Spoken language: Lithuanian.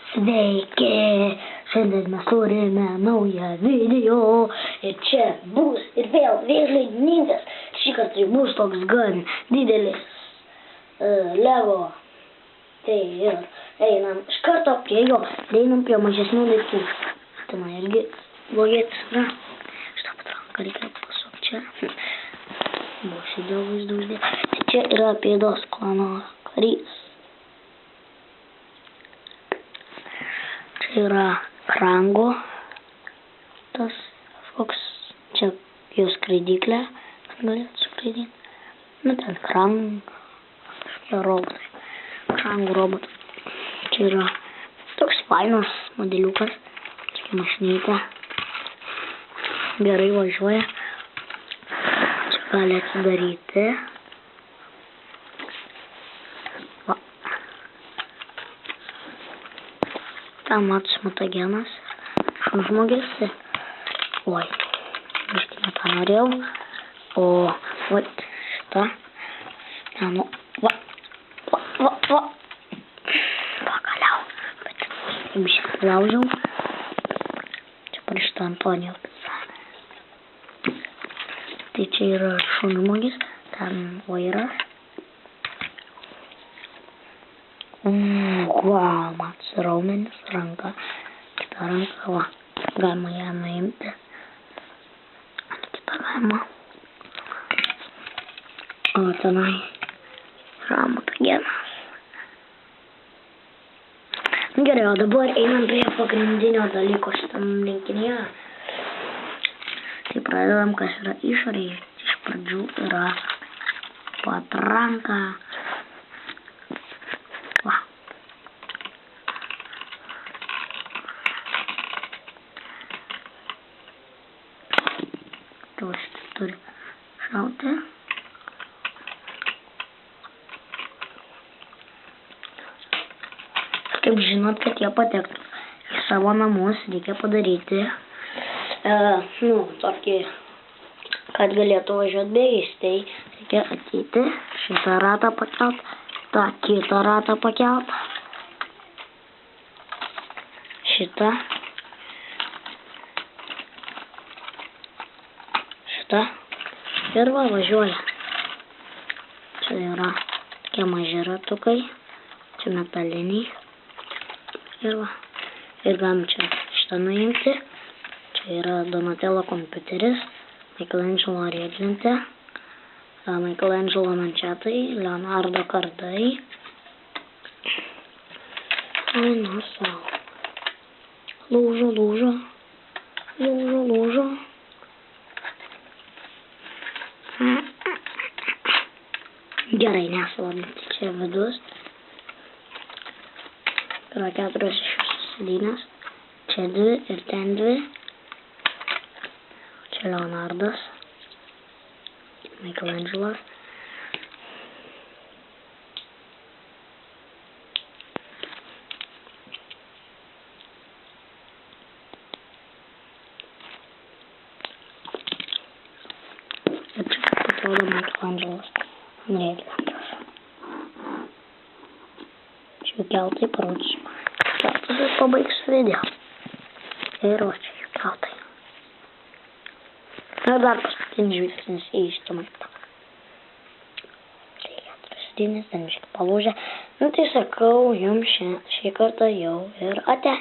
Sveiki! Šiandien mes turime naują video ir čia bus ir vėl laidininkas. Šį kartą tai bus toks gan didelis Lego. Tai ir einam iš karto prie jo, einam prie mažesnių daiktų. Tai man irgi blogėtis yra. Šitą patranką reikia pasukti čia. Buvo šitą vaizdą uždėti. Tai čia yra pėdos klano karys. Čia yra Rango, tas koks, čia jau skraidyklė, kad galėtų skraidyti. Nu ten Rango, kažkokie robotai, Rango robotai. Čia yra toks fainas modeliukas, čia mašinytė, gerai važiuoja, čia gali atsidaryti. Tam matus mutagenas, šunžmogis, oi, biškai ne tą norėjau, o va, šitą, nu, pagaliau, bet biškai laužiau, čia parašyta Antonijo pica. Tai čia yra šunžmogis, ten vairas. Wow, matus raumenis, ranka, kita ranka, va, galima ją nuimti, kita galima, o tenai yra mutagenas. Gerai, o dabar einam prie pagrindinio dalyko šitam rinkinyje. Tai pradedam, kas yra išorėje. Iš pradžių yra patranka. Turi šauti. Kaip žinot, kad jie patektų į savo namus, reikia padaryti, tokį, kad galėtų važiuoti bėgiais. Tai reikia ateiti, šitą ratą pakelt, tą kitą ratą pakelt, šitą. Ir va, važiuoja. Čia yra tokie maži ratukai, čia metaliniai. Ir va, ir galim čia šitą nuimti. Čia yra Donatello kompiuteris, Michelangelo riedlentė, Michelangelo mančetai, Leonardo kardai. Oi, nu sau. Lūžo. Gerai, nesvarbu, čia vidus. Yra 4 iš jūsų sėdynės. Čia 2 ir ten 2. Čia Leonardas. Michelangelas. Ir čia atrodo Michelangelas. Riedlentas. Čia keltai parodysiu. Keltai ir pabaigsiu video. Ir va čia keltai. Ir dar paskutinis žvilgsnis į šitą maitą. Čia 4 sėdynės, ten biškį palūžę. Nu tai sakau jums šį kartą jau ir ate.